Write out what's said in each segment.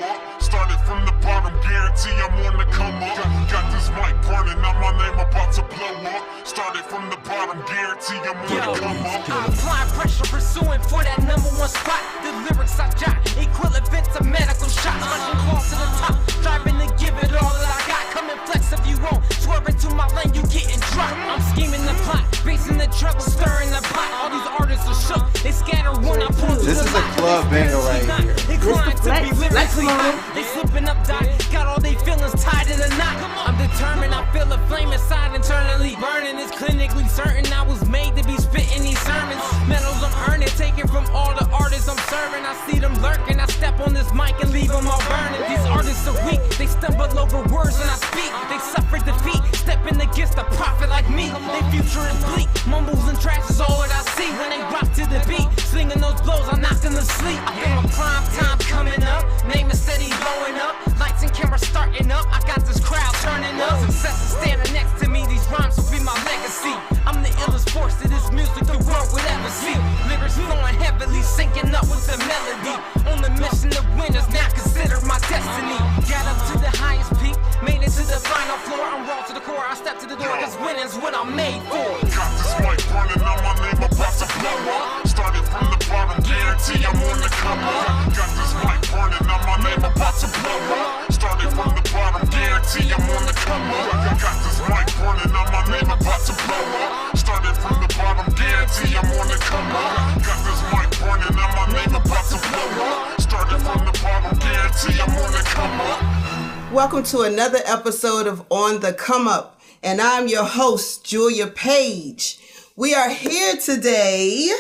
up. Started from the bottom, guarantee I'm on the come up. Got this mic burning, now my name about to blow up. Started from the bottom, guarantee I'm on the come up. I apply pressure, pursuing for that #1 spot. The lyrics I jot, equivalent to medical shots. Rushing close to the top, striving to give it all that I got. Come and flex if you won't, swerving to my lane, you getting dropped. I'm scheming the plot, facing the trouble, stirring the pot. All these artists are shook, they scatter when I pull through. This is a club banger right here. Inclined to be lyrically hot. They slipping up, dot, got all they feelings tied in a knot. I'm determined, I feel a flame inside internally burning. It's clinically certain I was made to be spitting these sermons. Medals I'm earning, taken from all the artists I'm serving. I see them lurking, I step on this mic and leave them all burning. These artists are weak, they stumble over words when I speak. They suffer defeat, stepping against a prophet like me. They future is bleak, mumbles and trash is all that I see. When they rock to the beat, slinging those blows, I knock them to sleep. I feel my prime time coming up, name is steady blowing up. Lights and cameras starting up, I got this crowd turning up. Success is standing next to me, these rhymes will be my legacy. I'm the illest force to this music the world would ever see. Lyrics flowing heavily, syncing up with the melody. On the mission to win is now considered my destiny. Got up to the highest peak, made it to the final floor. I'm raw to the core, I step to the door, cause winning's what I'm made for. Got this mic burning, now my name about to blow up. Started from the bottom, guarantee I'm on the come up. Got this mic burning, now my name about to blow up. Started from the bottom, guarantee I'm on the come up. Got this mic burning, now my name about to blow up. Started from the bottom, guarantee I'm on the come up. Got this mic burning, now my name about to blow up. Started from the bottom, guarantee I'm on the come up. Welcome to another episode of On the Come Up, and I'm your host, Julia Page. We are here today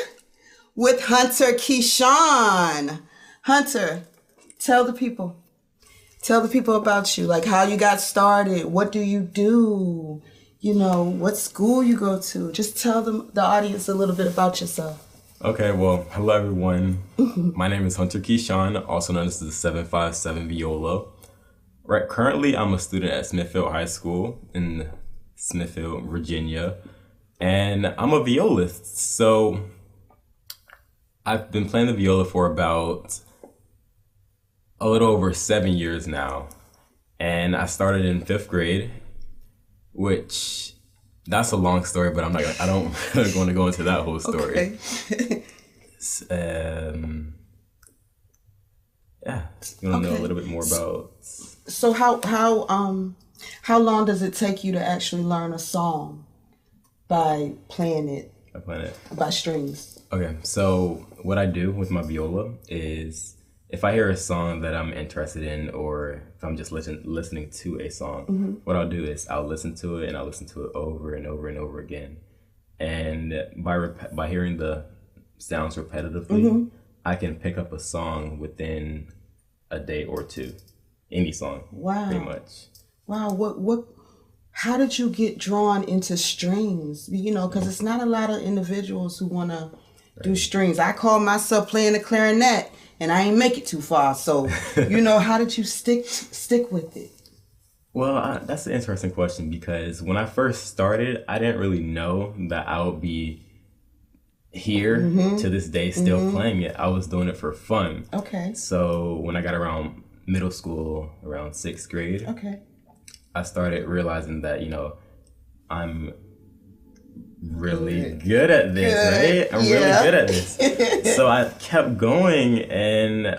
with Hunter Keyshawn. Hunter, tell the people about you, like how you got started, what do you do, what school you go to. Just tell the audience a little bit about yourself. Okay, well, hello everyone. My name is Hunter Keyshawn, also known as the 757 Viola. Right, currently I'm a student at Smithfield High School in Smithfield, Virginia, and I'm a violist. So I've been playing the viola for about a little over 7 years now, and I started in 5th grade, which that's a long story, but I don't want to go into that whole story. Okay. Yeah, you want to know a little bit more about. So how long does it take you to actually learn a song by playing it? By strings. Okay, so what I do with my viola is if I hear a song that I'm interested in, or if I'm just listening to a song, what I'll do is I'll listen to it and I'll listen to it over and over and over again. And by hearing the sounds repetitively, I can pick up a song within a day or two. Any song. Wow. Pretty much. Wow. How did you get drawn into strings? Because it's not a lot of individuals who want to do strings. I call myself playing the clarinet, and I ain't make it too far. So, how did you stick with it? Well, that's an interesting question, because when I first started, I didn't really know that I would be here to this day still playing it. I was doing it for fun. Okay. So when I got around middle school, around 6th grade, I started realizing that, I'm really good at this, right? I'm really good at this. So I kept going, and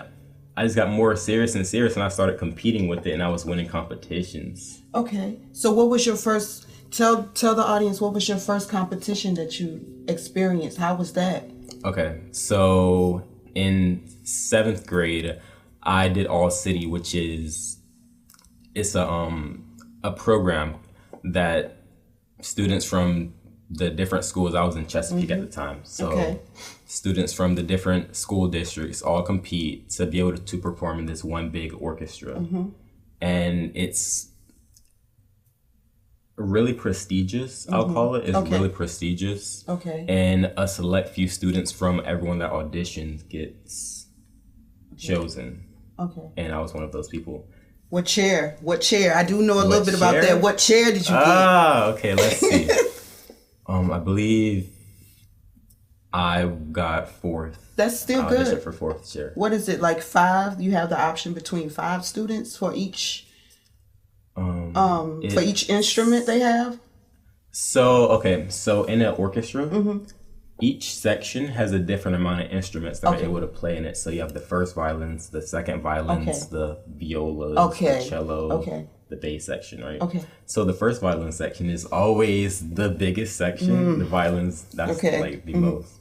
I just got more serious and serious, and I started competing with it, and I was winning competitions. Okay. So what was your first, tell the audience, what was your first competition that you experienced? How was that? Okay. So in 7th grade, I did All City, which is a program that students from the different schools, I was in Chesapeake at the time, so students from the different school districts all compete to be able to perform in this one big orchestra. And it's really prestigious, I'll call it. It's really prestigious. And a select few students from everyone that auditions gets chosen. And I was one of those people. What chair? I do know a little bit about that. What chair did you get? Okay, let's see. I believe I got fourth. That's still audition good. for fourth chair. What is it, like 5? You have the option between 5 students for each for each instrument they have? So in an orchestra, Mm-hmm. each section has a different amount of instruments that are able to play in it. So you have the first violins, the second violins, Okay. the violas, Okay. the cello, Okay. the bass section, right? Okay. So the first violin section is always the biggest section. The violins, that's Okay. like the most.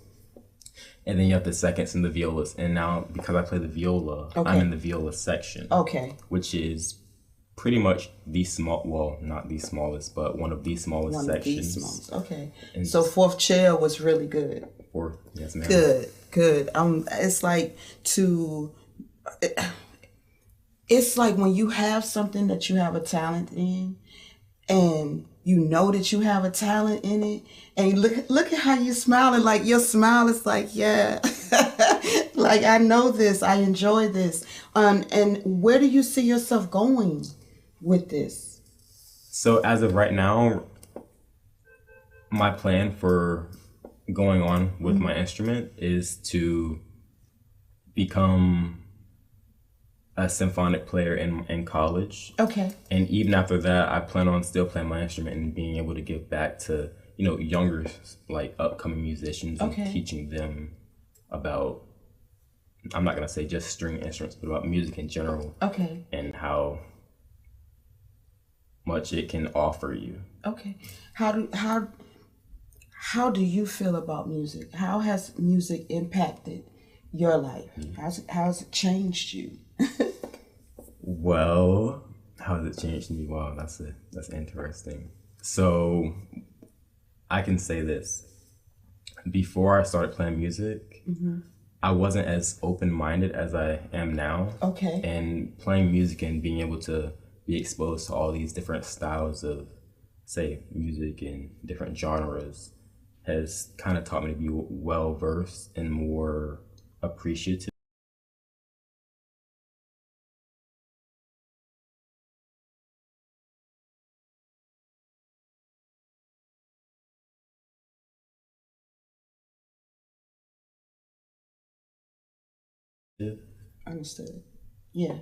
And then you have the seconds and the violas. And now, because I play the viola, I'm Okay. in the viola section, Okay. which is pretty much the not the smallest, but one of the smallest One sections. of these ones. Okay. So fourth chair was really good. Fourth, yes, ma'am. Good. It's like it's like when you have something that you have a talent in, and you know that you have a talent in it, and you look at how you smiling. Like your smile is like, yeah, like I know this, I enjoy this. And where do you see yourself going with this? So as of right now, my plan for going on with my instrument is to become a symphonic player in college. Okay. And even after that, I plan on still playing my instrument and being able to give back to, younger, like upcoming musicians and Okay. teaching them about, I'm not going to say just string instruments, but about music in general Okay. and how much it can offer you. Okay. How do you feel about music? How has music impacted your life? How's it changed you? Well, how has it changed me? Wow, that's interesting. So I can say this. Before I started playing music, I wasn't as open-minded as I am now. Okay. And playing music and being able to be exposed to all these different styles of, say, music and different genres has kind of taught me to be well-versed and more appreciative. Understood. Yeah.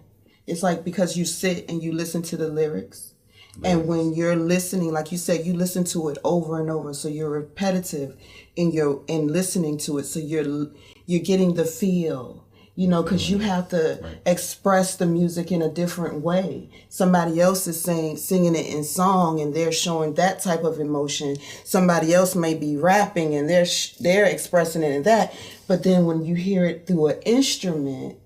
It's like because you sit and you listen to the lyrics. And when you're listening, like you said, you listen to it over and over, so you're repetitive in listening to it. So you're getting the feel, because you have to express the music in a different way. Somebody else is singing it in song, and they're showing that type of emotion. Somebody else may be rapping, and they're expressing it in that. But then when you hear it through an instrument,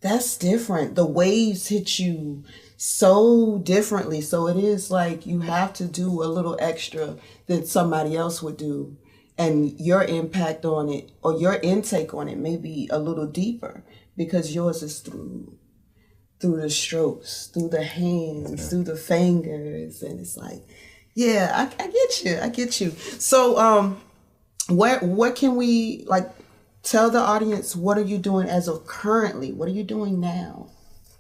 that's different. The waves hit you so differently. So it is like you have to do a little extra than somebody else would do. And your impact on it or your intake on it may be a little deeper because yours is through the strokes, through the hands, through the fingers. And it's like, yeah, I get you. So what can we tell the audience, what are you doing as of currently? What are you doing now?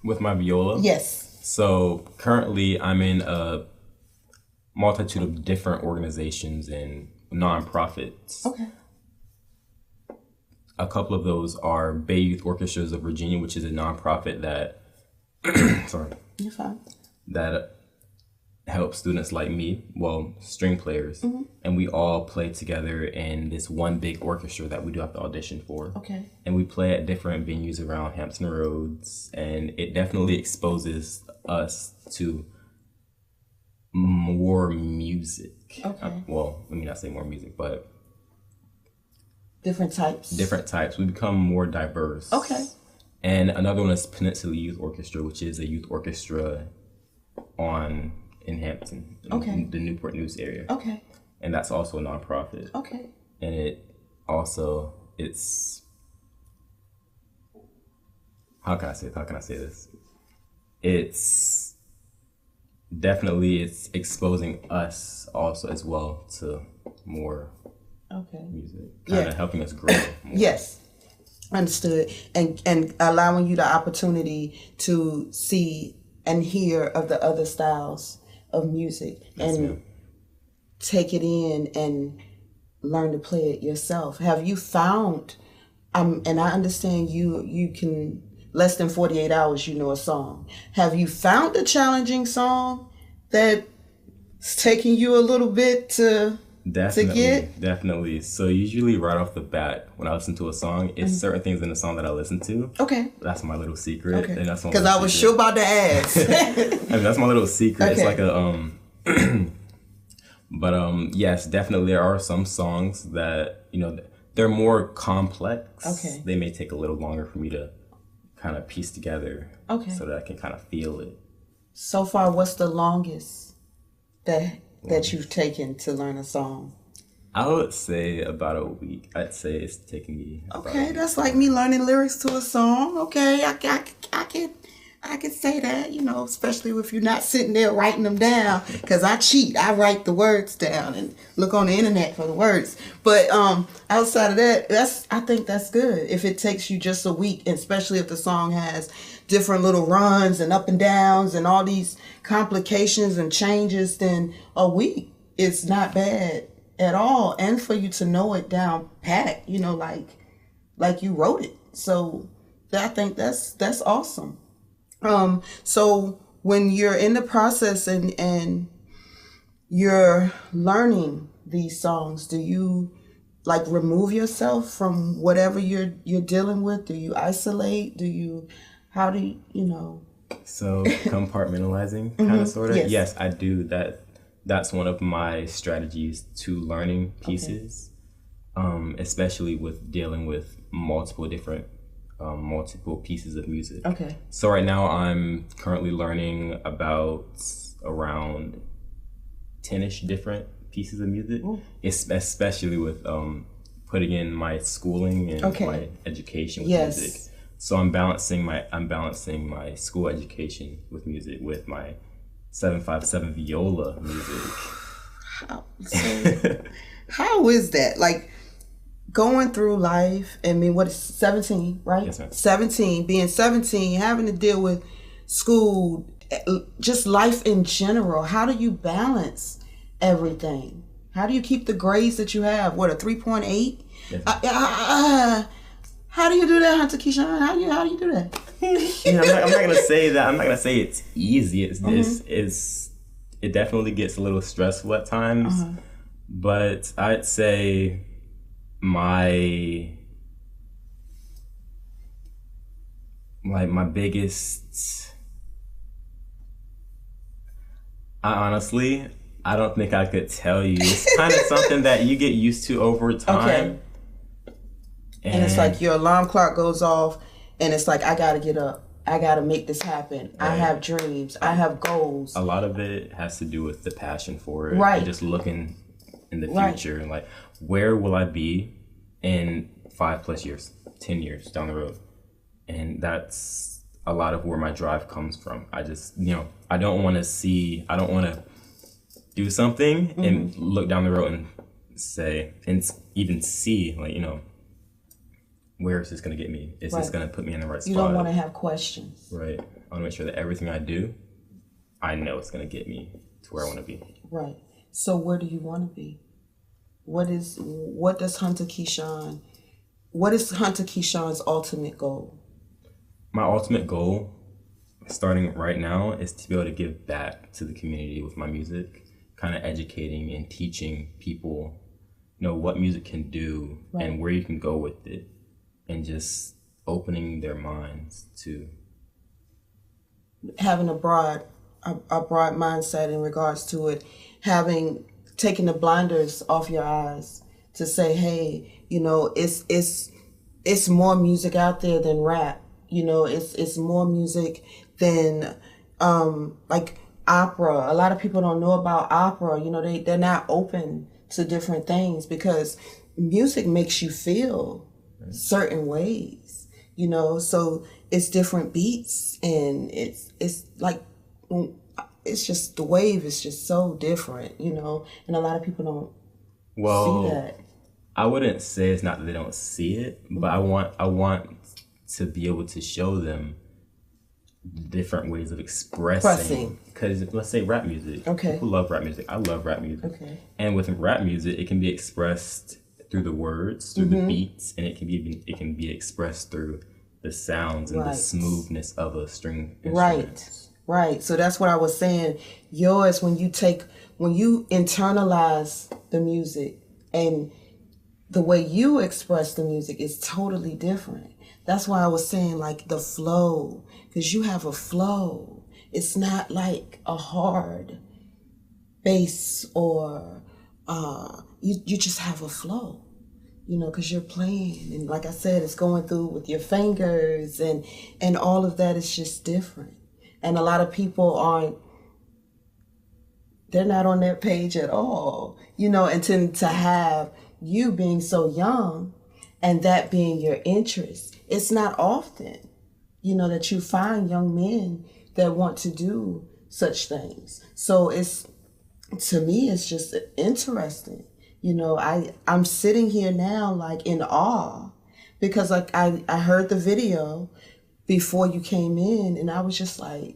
With my viola? Yes. So currently I'm in a multitude of different organizations and nonprofits. Okay. A couple of those are Bay Youth Orchestras of Virginia, which is a nonprofit that You're fine. that helps students like me, string players, and we all play together in this one big orchestra that we do have to audition for. Okay. And we play at different venues around Hampton Roads, and it definitely exposes us to more music. Okay. Let me not say more music, but Different types. We become more diverse. Okay. And another one is Peninsula Youth Orchestra, which is a youth orchestra in Hampton, Okay. the Newport News area. Okay. And that's also a nonprofit. Okay. And it's how can I say this? It's exposing us also as well to more Okay. music, kind of helping us grow more. Yes. Understood. And allowing you the opportunity to see and hear of the other styles of music and ma'am. take it in and learn to play it yourself? Have you found, and I understand you can, less than 48 hours, you know a song. Have you found a challenging song that's taking you a little bit to get? Definitely. So usually right off the bat, when I listen to a song, it's certain things in the song that I listen to. Okay. That's my little secret. Okay. Because I was sure about to ask. I mean, that's my little secret. Okay. It's like a but yes, definitely there are some songs that, you know, they're more complex. Okay. They may take a little longer for me to kind of piece together. Okay. So that I can kind of feel it. So far, what's the longest that you've taken to learn a song? I would say about a week. I'd say it's taking me about a Okay, week. that's like me learning lyrics to a song. Okay, I can say that, you know, especially if you're not sitting there writing them down, because I cheat. I write the words down and look on the internet for the words. But outside of that, I think that's good. If it takes you just a week, especially if the song has different little runs and up and downs and all these complications and changes, then a week is not bad at all. And for you to know it down pat, you know, like you wrote it. So I think that's awesome. So when you're in the process and you're learning these songs, do you like remove yourself from whatever you're dealing with? Do you isolate? How do you know? So compartmentalizing kind of sort of. Yes. Yes, I do that. That's one of my strategies to learning pieces, especially with dealing with multiple pieces of music. Okay. So right now I'm currently learning about around 10-ish different pieces of music, especially with putting in my schooling and my education with music. So I'm balancing my school education with music with my 757 viola music. How is that? Like going through life, I mean, what is 17, right? Yes, ma'am. 17, being 17, having to deal with school, just life in general. How do you balance everything? How do you keep the grades that you have? What, a 3.8? Yes, how do you do that, Hunter Keyshawn? How do you do that? I'm not gonna say that. I'm not gonna say it's easy. It definitely gets a little stressful at times, but I'd say my biggest. I don't think I could tell you. It's kind of something that you get used to over time. Okay. And it's like your alarm clock goes off and it's like, I gotta get up. I gotta make this happen. Right. I have dreams. I have goals. A lot of it has to do with the passion for it. Right. And just looking in the future and like, where will I be in 5+ years, 10 years down the road? And that's a lot of where my drive comes from. I just, I don't want to do something and look down the road and say, and even see, like, where is this going to get me? Is this going to put me in the right spot? You don't want to have questions. Right. I want to make sure that everything I do, I know it's going to get me to where I want to be. Right. So where do you want to be? What is Hunter Keyshawn's ultimate goal? My ultimate goal, starting right now, is to be able to give back to the community with my music, kind of educating and teaching people, what music can do and where you can go with it. And just opening their minds to having a broad mindset in regards to it, taking the blinders off your eyes to say, hey, it's more music out there than rap. It's more music than like opera. A lot of people don't know about opera. They're not open to different things because music makes you feel certain ways, so it's different beats and it's like, it's just, the wave is just so different, and a lot of people don't see that. I wouldn't say it's not that they don't see it, but I want to be able to show them different ways of Expressing. expressing. Because let's say rap music. Okay. People love rap music. I love rap music. Okay. And with rap music, it can be expressed through the words, through the beats, and it can be expressed through the sounds and the Right. smoothness of a string instrument. Right. So that's what I was saying. Yours, when you internalize the music and the way you express the music is totally different. That's why I was saying like the flow, because you have a flow. It's not like a hard bass or you just have a flow. You know, because you're playing, and like I said, it's going through with your fingers, and all of that is just different. And a lot of people they're not on that page at all, you know, and to have you being so young and that being your interest, it's not often, you know, that you find young men that want to do such things. So to me, it's just interesting. You know, I'm sitting here now like in awe because like I heard the video before you came in and I was just like,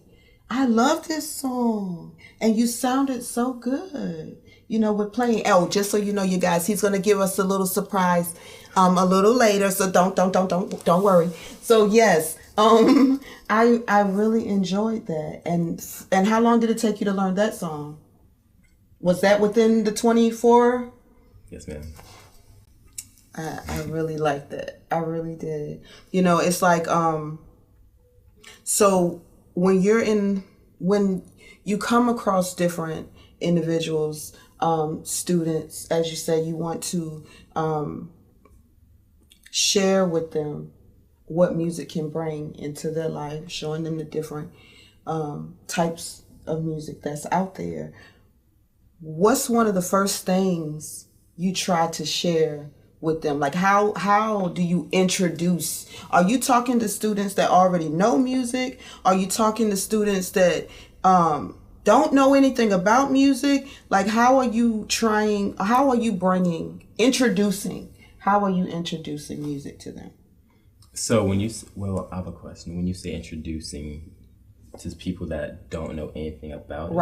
I love this song and you sounded so good, you know, with playing. Oh, just so you know, you guys, he's going to give us a little surprise a little later. So don't worry. So yes, I really enjoyed that. And how long did it take you to learn that song? Was that within the 24? Yes, ma'am. I really liked that. I really did. You know, it's like, so when you come across different individuals, students, as you say, you want to share with them what music can bring into their life, showing them the different types of music that's out there. What's one of the first things you try to share with them? Like how do you introduce? Are you talking to students that already know music? Are you talking to students that don't know anything about music? Like how are you introducing music to them? So I have a question. When you say introducing to people that don't know anything about it.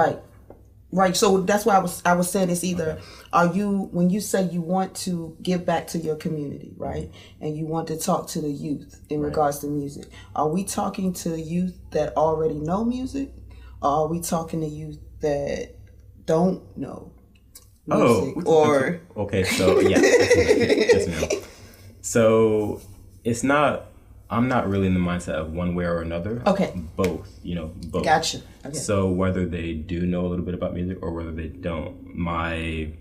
Right. So that's why I was saying it's either when you say you want to give back to your community, right? And you want to talk to the youth in regards to music. Are we talking to youth that already know music? Or are we talking to youth that don't know music? Okay, so yeah. Yes, ma'am. So I'm not really in the mindset of one way or another. Okay. Both. Gotcha. Okay. So whether they do know a little bit about music or whether they don't, my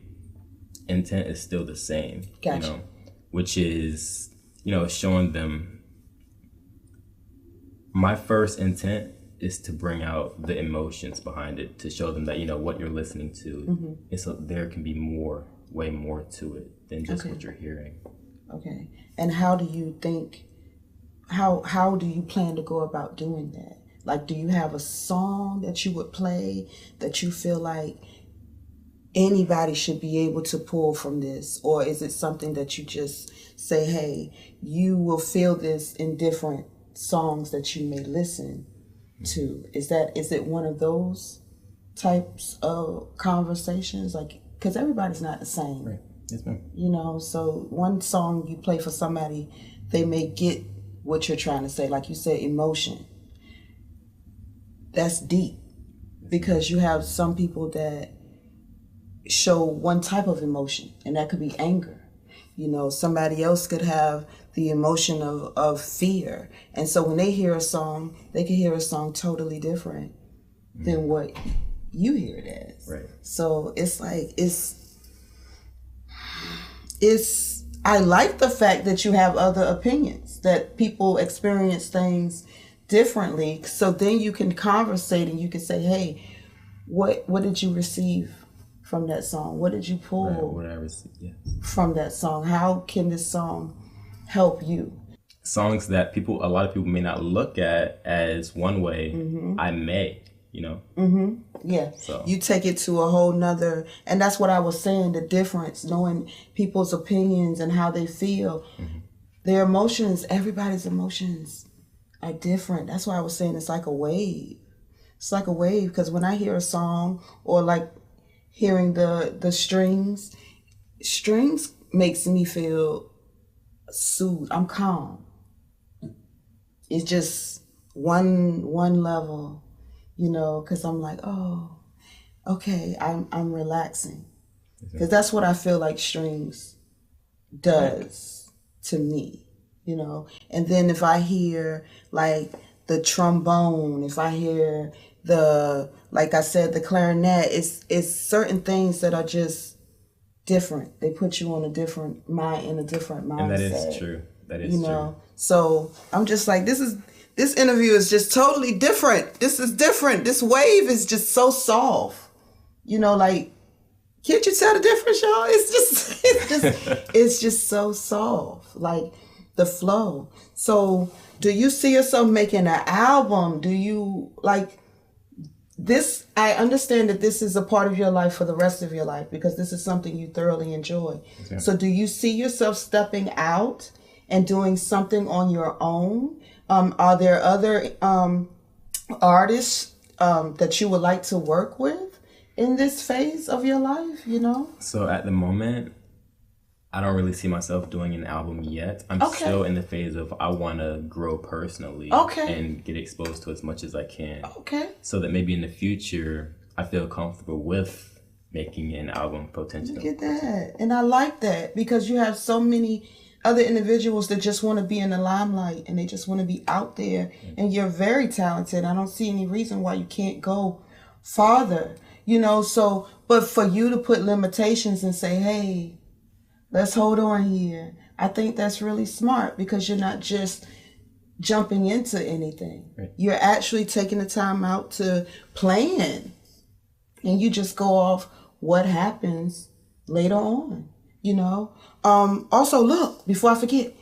intent is still the same. Gotcha. Which is, showing them. My first intent is to bring out the emotions behind it, to show them that, what you're listening to, and so there can be way more to it than just what you're hearing. Okay. And how do you think, how do you plan to go about doing that? Like, do you have a song that you would play that you feel like anybody should be able to pull from this? Or is it something that you just say, hey, you will feel this in different songs that you may listen to? Is it one of those types of conversations? Like, because everybody's not the same. Right. Yes, ma'am. So one song you play for somebody, they may get what you're trying to say. Like you said, emotion. That's deep, because you have some people that show one type of emotion, and that could be anger. Somebody else could have the emotion of fear. And so when they hear a song, they can hear a song totally different than what you hear it as. Right. So it's like, I like the fact that you have other opinions, that people experience things differently. So then you can conversate and you can say, hey, what did you receive from that song? What did you pull what I received, yes, from that song? How can this song help you? Songs that a lot of people may not look at as one way, I may, Yeah. So You take it to a whole nother, and that's what I was saying, the difference, knowing people's opinions and how they feel. Their emotions, everybody's emotions like different. That's why I was saying it's like a wave. It's like a wave because when I hear a song or like hearing the strings makes me feel soothed. I'm calm. It's just one level, you know, because I'm like, oh, okay, I'm relaxing. Because that's what I feel like strings does to me, you know. And then if I hear like the trombone, if I hear the, like I said, the clarinet, it's certain things that are just different. They put you on a different mindset. And that is true. That is true. So I'm just like, this interview is just totally different. This is different. This wave is just so soft. You know, like, can't you tell the difference, y'all? It's just so soft. Like the flow. So do you see yourself making an album? Do you like this? I understand that this is a part of your life for the rest of your life because this is something you thoroughly enjoy. Okay. So do you see yourself stepping out and doing something on your own? Are there other artists that you would like to work with in this phase of your life, you know? So at the moment, I don't really see myself doing an album yet. I'm still in the phase of I want to grow personally and get exposed to as much as I can. Okay. So that maybe in the future, I feel comfortable with making an album potentially. Look at that. And I like that because you have so many other individuals that just want to be in the limelight and they just want to be out there. Mm-hmm. And you're very talented. I don't see any reason why you can't go farther. You know, so, but for you to put limitations and say, hey, let's hold on here. I think that's really smart because you're not just jumping into anything. Right. You're actually taking the time out to plan. And you just go off what happens later on, you know. Also, look, before I forget,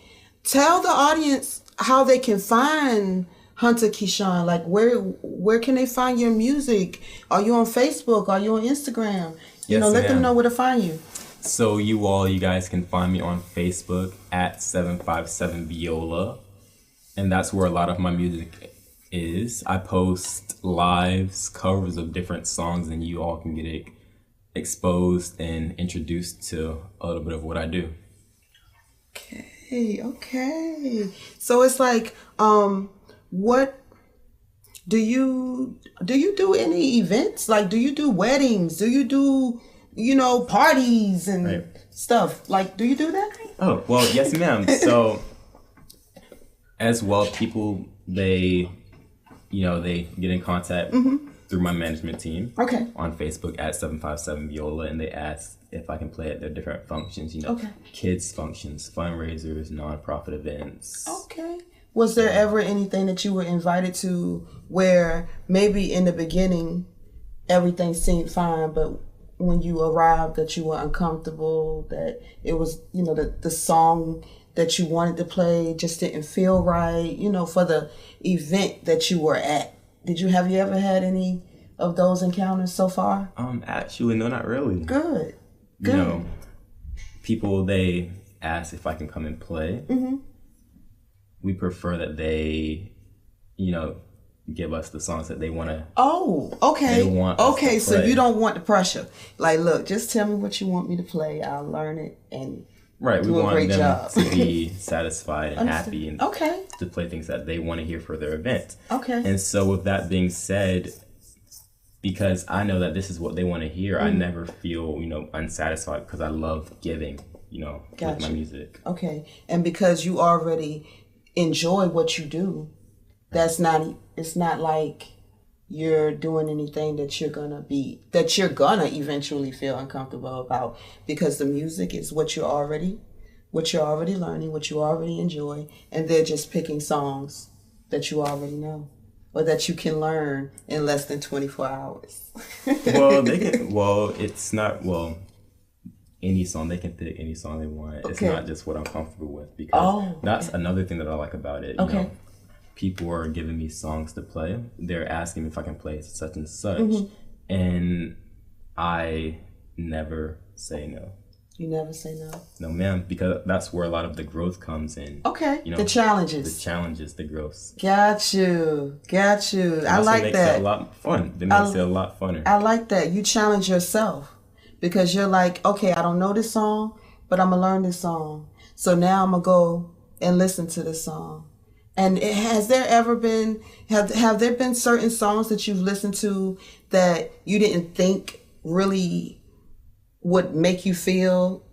tell the audience how they can find Hunter Keyshawn. Like, where can they find your music? Are you on Facebook? Are you on Instagram? You know, let them know where to find you. So you guys can find me on Facebook at 757 Viola. And that's where a lot of my music is. I post lives, covers of different songs, and you all can get exposed and introduced to a little bit of what I do. Okay. So it's like, what do you do any events? Like, do you do weddings? Do you do, you know, parties and stuff? Like, do you do that? Oh, well, yes, ma'am. So as well, people, they get in contact through my management team on Facebook at 757 Viola, and they ask if I can play at their different functions, you know, kids functions, fundraisers, nonprofit events. Okay. Was there ever anything that you were invited to where maybe in the beginning everything seemed fine, but when you arrived that you were uncomfortable, that it was, you know, the song that you wanted to play just didn't feel right, you know, for the event that you were at? Have you ever had any of those encounters so far? Actually, no, not really. Good. You know, people, they ask if I can come and play. Mm-hmm. We prefer that they, you know, give us the songs that they want to. Oh, okay. They want us to so play. You don't want the pressure. Like, look, just tell me what you want me to play. I'll learn it and do a great job. We want them to be satisfied and happy and to play things that they want to hear for their event. Okay. And so with that being said, because I know that this is what they want to hear, I never feel, you know, unsatisfied because I love giving, you know, with my music. Okay. And because you already enjoy what you do, it's not like you're doing anything that you're gonna eventually feel uncomfortable about, because the music is what you're already learning, what you already enjoy, and they're just picking songs that you already know or that you can learn in less than 24 hours. Any song, they can pick any song they want. Okay. It's not just what I'm comfortable with, because that's another thing that I like about it. You know, people are giving me songs to play. They're asking me if I can play such and such. Mm-hmm. And I never say no. You never say no. No, ma'am, because that's where a lot of the growth comes in. Okay. You know, the challenges. The challenges, the growth. Got you. I Also like makes that. it a lot fun. It makes it a lot funner. I like that. You challenge yourself because you're like, okay, I don't know this song, but I'm going to learn this song. So now I'm going to go and listen to this song. And has there ever been, have there been certain songs that you've listened to that you didn't think really would make you feel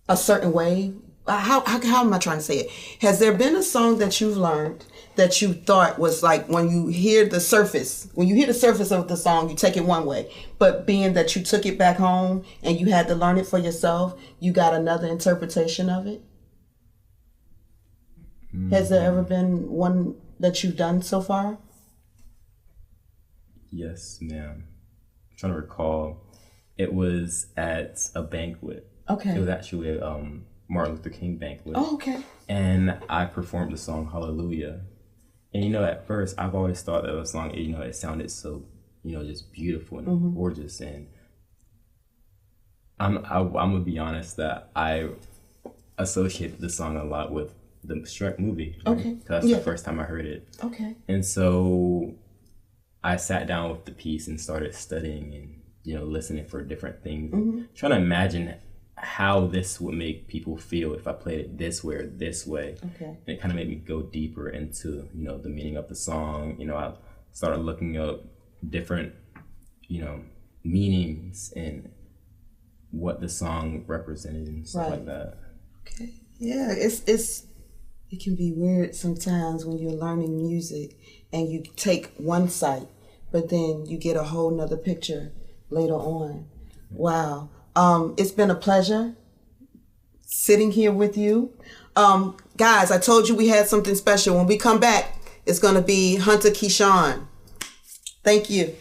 a certain way? How am I trying to say it? Has there been a song that you've learned that you thought was like when you hear the surface of the song, you take it one way, but being that you took it back home and you had to learn it for yourself, you got another interpretation of it? Mm-hmm. Has there ever been one that you've done so far? Yes, ma'am. I'm trying to recall. It was at a banquet. Okay. It was actually a Martin Luther King banquet. Oh, okay. And I performed the song Hallelujah. And, you know, at first, I've always thought that the song, you know, it sounded so, you know, just beautiful and gorgeous. And I'm going to be honest that I associated the song a lot with the Shrek movie. Right? Okay. Because that's the first time I heard it. Okay. And so I sat down with the piece and started studying and, you know, listening for different things, trying to imagine how this would make people feel if I played it this way or this way. Okay. And it kind of made me go deeper into, you know, the meaning of the song. You know, I started looking up different, you know, meanings and what the song represented and stuff like that. Okay. Yeah, it can be weird sometimes when you're learning music and you take one sight, but then you get a whole nother picture later on. Wow. It's been a pleasure sitting here with you. Guys, I told you we had something special. When we come back, it's going to be Hunter Keyshawn. Thank you.